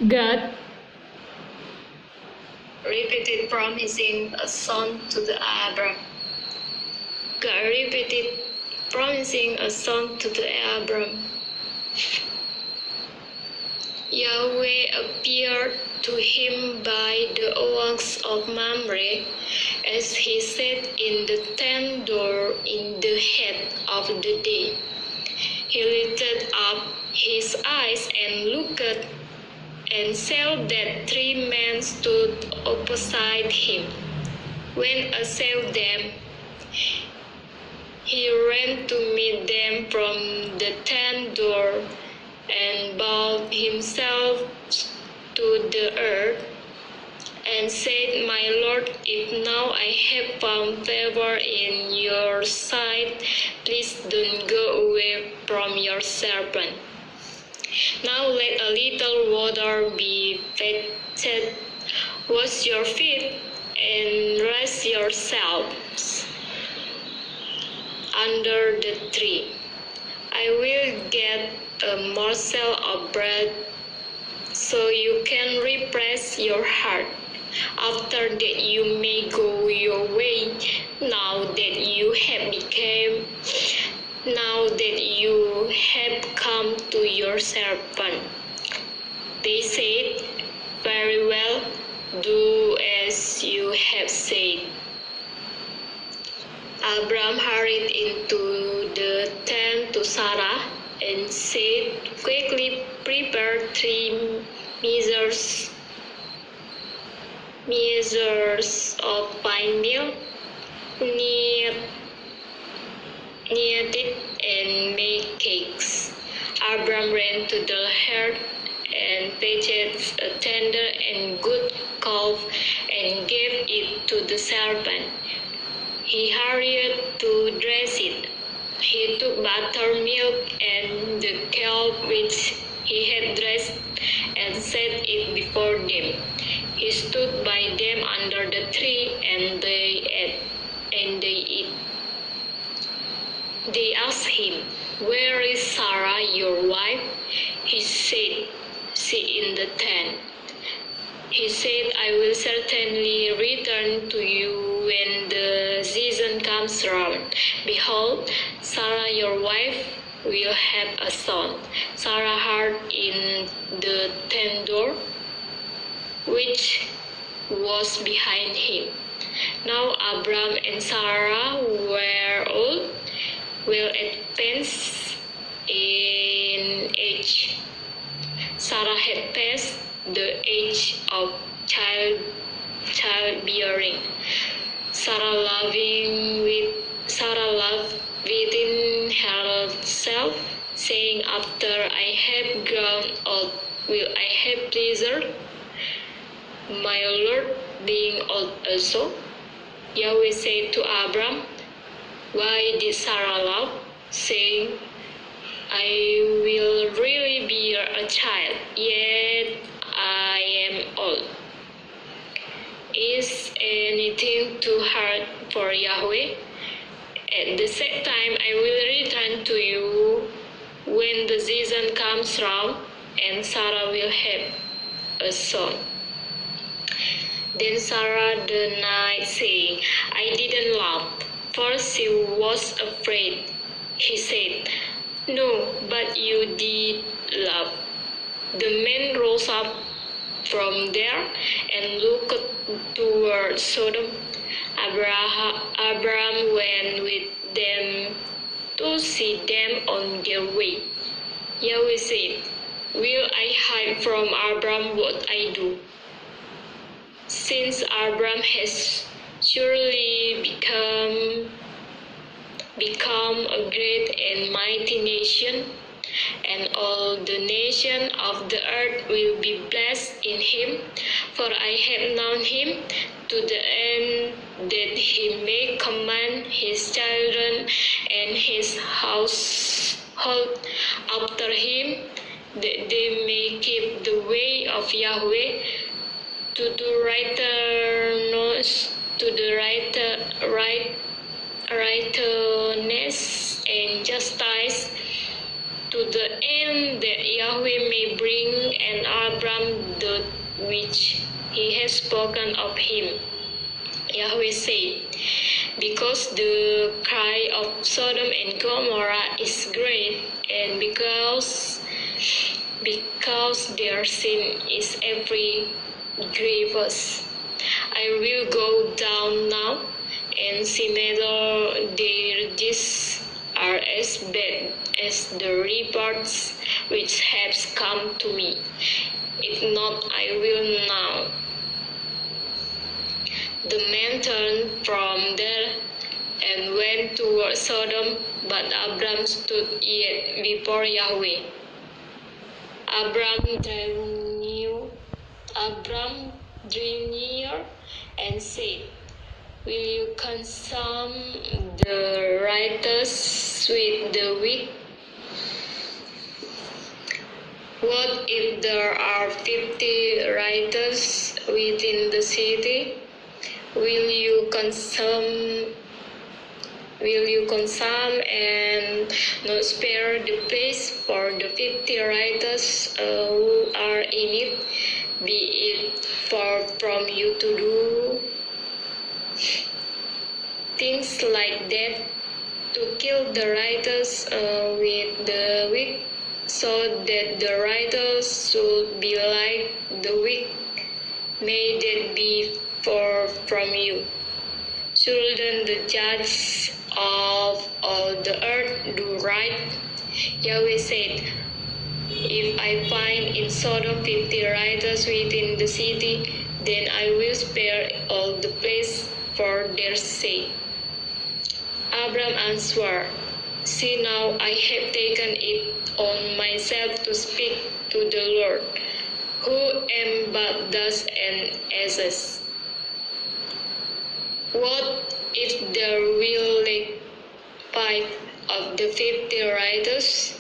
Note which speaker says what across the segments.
Speaker 1: God
Speaker 2: repeated promising a son to the Abram. God repeated promising a son to the Abram. Yahweh appeared to him by the oaks of Mamre, as he sat in the tent door in the heat of the day. He lifted up his eyes and looked, and saw that 3 men stood opposite him. When he saw them, he ran to meet them from the tent door and bowed himself to the earth and said, "My Lord, if now I have found favor in your sight, please don't go away from your servant. Now let a little water be fetched, wash your feet, and rest yourselves under the tree. I will get a morsel of bread so you can refresh your heart. After that you may go your way, now that you have come to your servant." They said, "Very well, do as you have said." Abram hurried into the tent to Sarah and said, "Quickly prepare 3 measures of fine meal, knead it and make cakes." Abram ran to the herd and fetched a tender and good calf and gave it to the servant. He hurried to dress it. He took buttermilk and the calf which he had dressed and set it before them. He stood by them under the tree, and they ate and they ate. They asked him, "Where is Sarah, your wife?" He said, "She in the tent." He said, "I will certainly return to you when the season comes round. Behold, Sarah your wife will have a son." Sarah heard in the tent door, which was behind him. Now Abram and Sarah were old, well advanced in age. Sarah had passed the age of childbearing. Sarah loved within herself, saying, "After I have grown old, will I have pleasure, my Lord being old also?" Yahweh said to Abram, "Why did Sarah laugh, saying, I will really bear a child, yet I am old? Is anything too hard for Yahweh? At the same time, I will return to you when the season comes round, and Sarah will have a son." Then Sarah denied, saying, "I didn't laugh, for she was afraid." He said, "No, but you did laugh." The men rose up from there and looked toward Sodom. Abram went with them to see them on their way. Yahweh said, "Will I hide from Abram what I do? Since Abram has surely become a great and mighty nation, and all the nations of the earth will be blessed in him. For I have known him to the end that he may command his children and his household after him, that they may keep the way of Yahweh, to do righteousness and justice, to the end that Yahweh may bring on Abram that which he has spoken of him. Yahweh said, because the cry of Sodom and Gomorrah is great, and because their sin is every grievous, I will go down now and see whether their deeds are as bad as the reports which have come to me. If not, I will now. The man turned from there and went toward Sodom, but Abram stood yet before Yahweh. Abram drew near and said, will you consume the righteous with the wicked? What if there are 50 righteous within the city? Will you consume and not spare the place for the 50 righteous who are in it? Be it far from you to do things like that, to kill the righteous with the wicked, so that the righteous should be like the wicked. May that be far from you. Shouldn't the judge of all the earth do right? Yahweh said, if I find in Sodom 50 righteous within the city, then I will spare all the place for their sake. Abram answered, see now I have taken it on myself to speak to the Lord, who am but dust and ashes. What if there will lack 5 of the 50 righteous?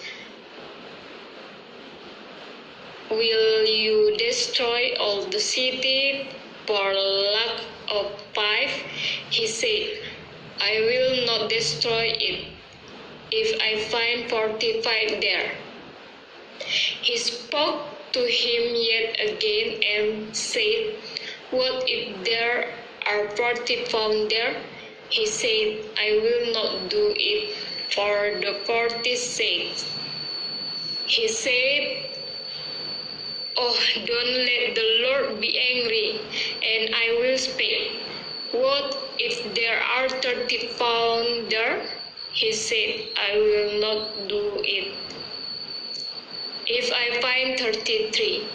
Speaker 2: Will you destroy all the city for lack of 5? He said, I will not destroy it if I find 45 there. He spoke to him yet again and said, what if there are 40 found there? He said, I will not do it for the 40's sake. He said, oh, don't let the Lord be angry, and I will spare. What if there are 30 found there? He said, I will not do it. If I find 33,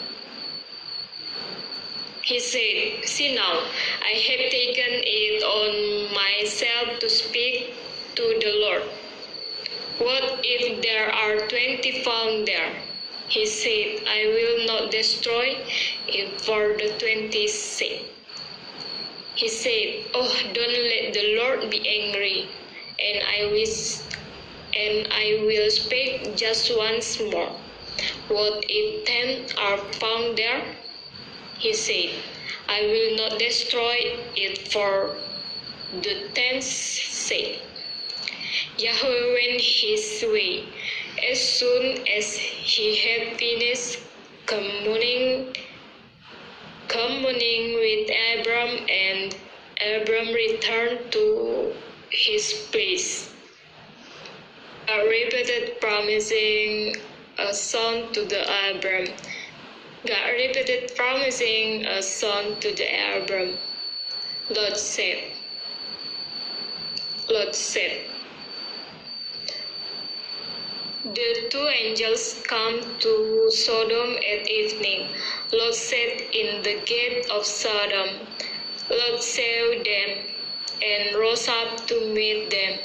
Speaker 2: he said, see now, I have taken it on myself to speak to the Lord. What if there are 20 found there? He said, I will not destroy it for the 20's sake. He said, oh, don't let the Lord be angry, and I will speak just once more. What if 10 are found there? He said, I will not destroy it for the 10's sake. Yahweh went his way. As soon as he had finished communing with Abram, and Abram returned to his place. God repeated promising a son to the Abram. God repeated promising a son to the Abram. Lot said, the 2 angels come to Sodom at evening. Lot sat in the gate of Sodom. Lot saw them and rose up to meet them.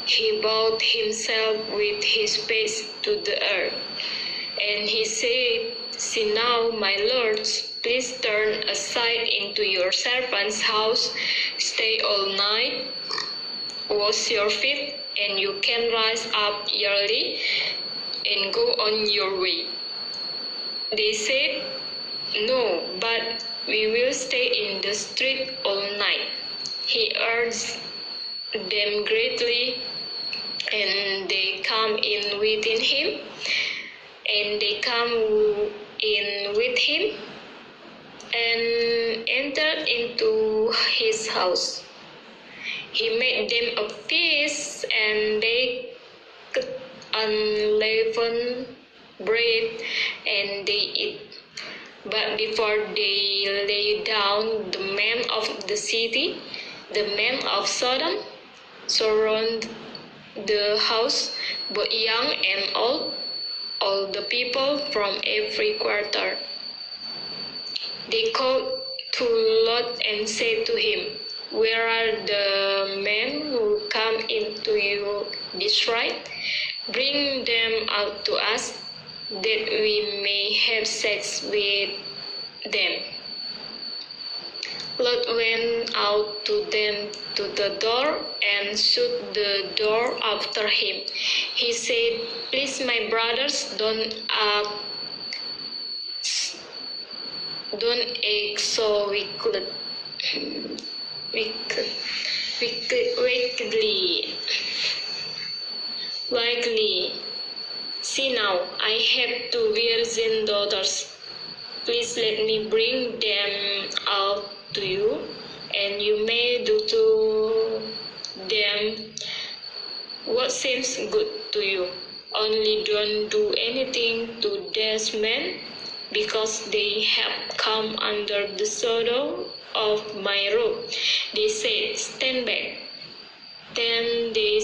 Speaker 2: He bowed himself with his face to the earth. And he said, see now, my lords, please turn aside into your servant's house, stay all night, wash your feet, and you can rise up early and go on your way. They said, no, but we will stay in the street all night. He urged them greatly, and they come in within him, and they come in with him, and entered into his house. He made them a feast and baked unleavened bread, and they eat. But before they lay down, the men of the city, the men of Sodom, surrounded the house, both young and old, all the people from every quarter. They called to Lot and said to him, "Where are the men who come into you this night? Bring them out to us, that we may have sex with them." Lot went out to them to the door and shut the door after him. He said, "Please, my brothers, don't act so wickedly. See now, I have two virgin daughters. Please let me bring them out to you, and you may do to them what seems good to you. Only don't do anything to these men, because they have come under the shadow of my roof." They said, "Stand back." Then they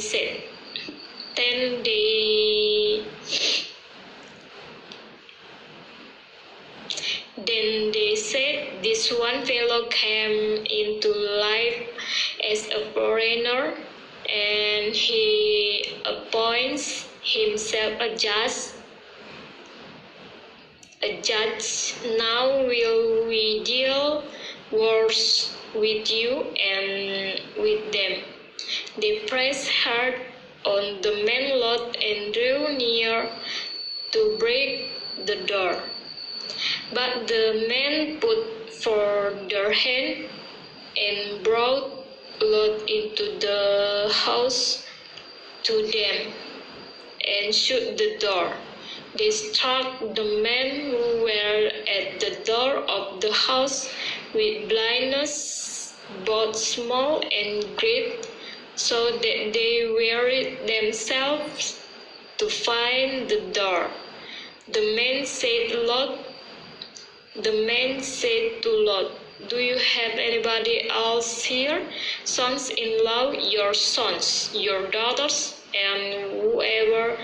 Speaker 2: said, "This one fellow came into life as a foreigner, and he appoints himself a judge. Now will we deal worse with you and with them?" They pressed hard on the man Lot and drew near to break the door. But the men put forth their hand and brought Lot into the house to them and shut the door. They struck the men who were at the door of the house with blindness, both small and great, so that they wearied themselves to find the door. The men said to Lot, "Do you have anybody else here? Sons-in-law, your sons, your daughters, and whoever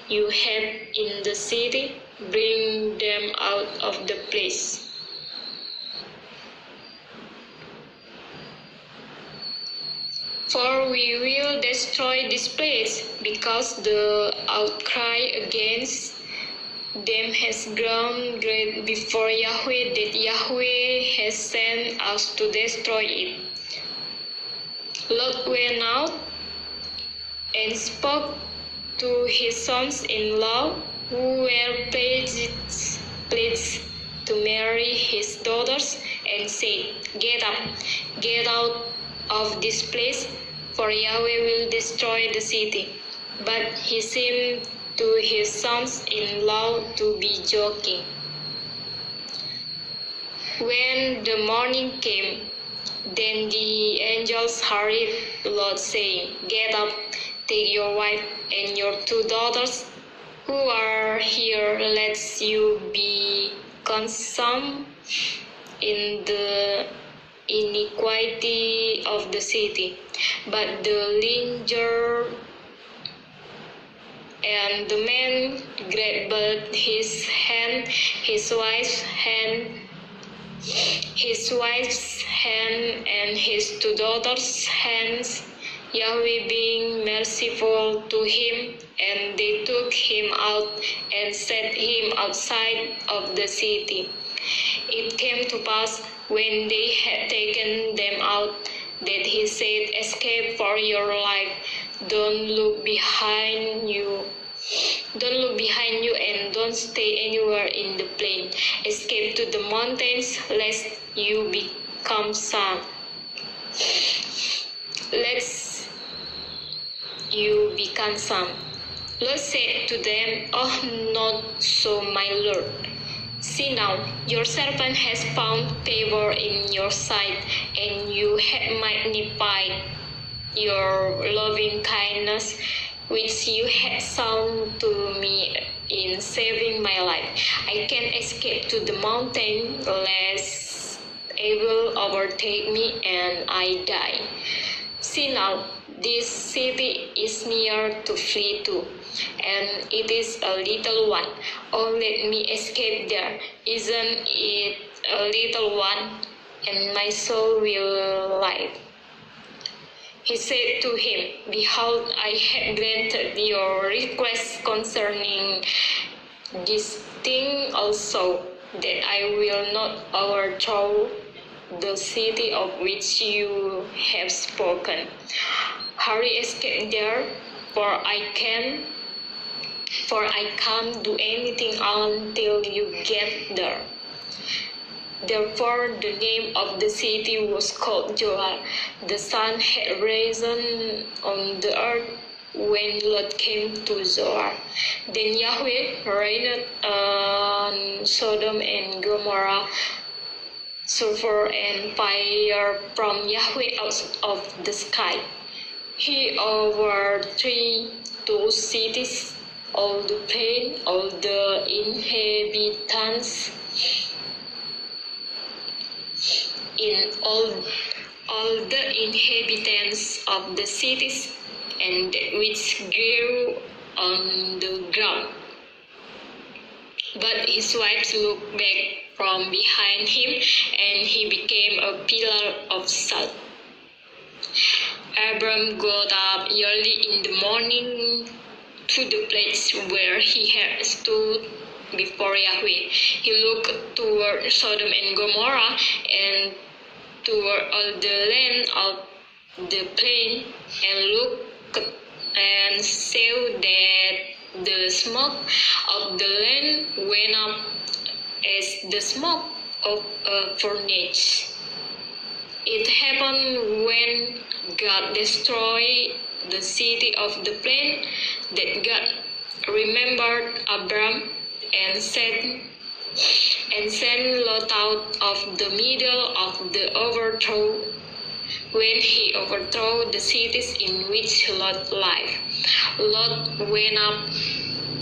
Speaker 2: you have in the city, bring them out of the place. For we will destroy this place, because the outcry against them has grown great before Yahweh, that Yahweh has sent us to destroy it." Lot went out and spoke to his sons-in-law, who were pledged to marry his daughters, and said, "Get up, get out of this place, for Yahweh will destroy the city." But he seemed to his sons-in-law to be joking. When the morning came, then the angels hurried Lot, saying, "Get up, take your wife and your two daughters who are here, lest you be consumed in the iniquity of the city." But the lingered, and the man grabbed his hand, his wife's hand, and his two daughters' hands, Yahweh being merciful to him, and they took him out and set him outside of the city. It came to pass, when they had taken them out, that he said, "Escape for your life. Don't look behind you, and don't stay anywhere in the plain. Escape to the mountains, lest you become you become some. Lot said to them, Oh, not so, my lord. See now, your servant has found favor in your sight, and you have magnified your loving kindness, which you have shown to me in saving my life. I can escape to the mountain, lest evil overtake me and I die. See now, this city is near to flee to, and it is a little one. Oh, let me escape there. Isn't it a little one? And my soul will live. He said to him, Behold, I have granted your request concerning this thing also, that I will not overthrow the city of which you have spoken. Hurry, escape there, for I can't do anything until you get there. Therefore, the name of the city was called Zoar. The sun had risen on the earth when Lot came to Zoar. Then Yahweh rained on Sodom and Gomorrah sulfur and fire from Yahweh out of the sky. He overthrew those cities, all the plain, all the inhabitants, in all the inhabitants of the cities, and that which grew on the ground. But his wives looked back from behind him, and he became a pillar of salt. Abram got up early in the morning to the place where he had stood before Yahweh. He looked toward Sodom and Gomorrah and toward all the land of the plain, and looked and saw that the smoke of the land went up as the smoke of a furnace. It happened when God destroyed the city of the plain that God remembered Abram and sent Lot out of the middle of the overthrow. When he overthrew the cities in which Lot lived, Lot went up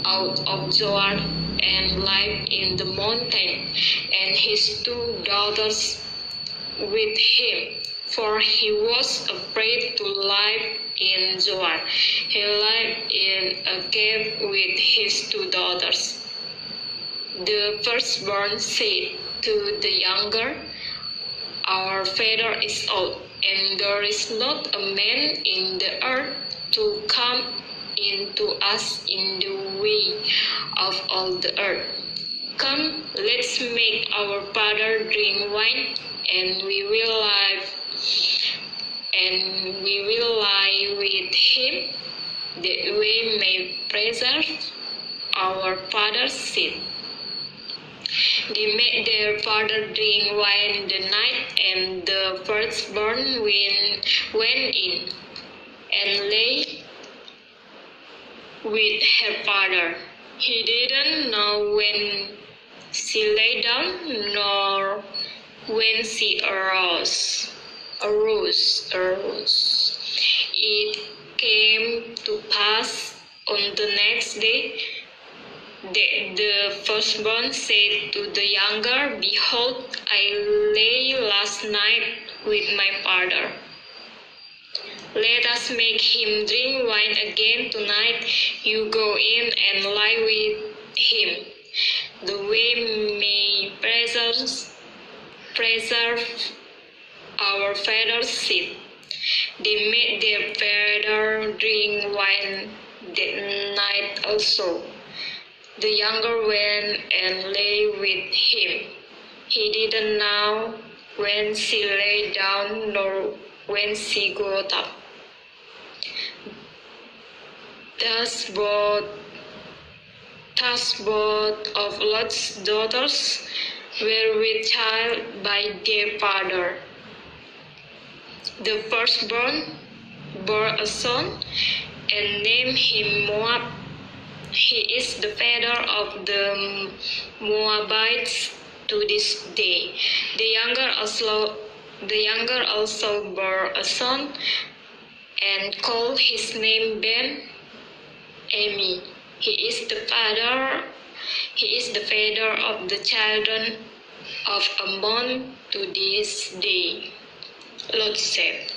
Speaker 2: out of Zoar and lived in the mountain, and his 2 daughters with him, for he was afraid to live in Zoar. He lived in a cave with his 2 daughters. The firstborn said to the younger, Our father is old, and there is not a man in the earth to come into us in the way of all the earth. Come, let's make our father drink wine, and we will lie with him, that we may preserve our father's seed. They made their father drink wine the night, and the firstborn went in and lay with her father. He didn't know when she lay down, nor when she arose. It came to pass on the next day that the firstborn said to the younger, Behold, I lay last night with my father. Let us make him drink wine again tonight. You go in and lie with him, the way may preserve our father's seed. They made their father drink wine that night also. The younger went and lay with him. He didn't know when she lay down nor when she got up. Thus both of Lot's daughters were with child by their father. The firstborn bore a son, and named him Moab. He is the father of the Moabites to this day. The younger also bore a son and called his name Ben-Ami. He is the father of the children of Ammon to this day. Lord said.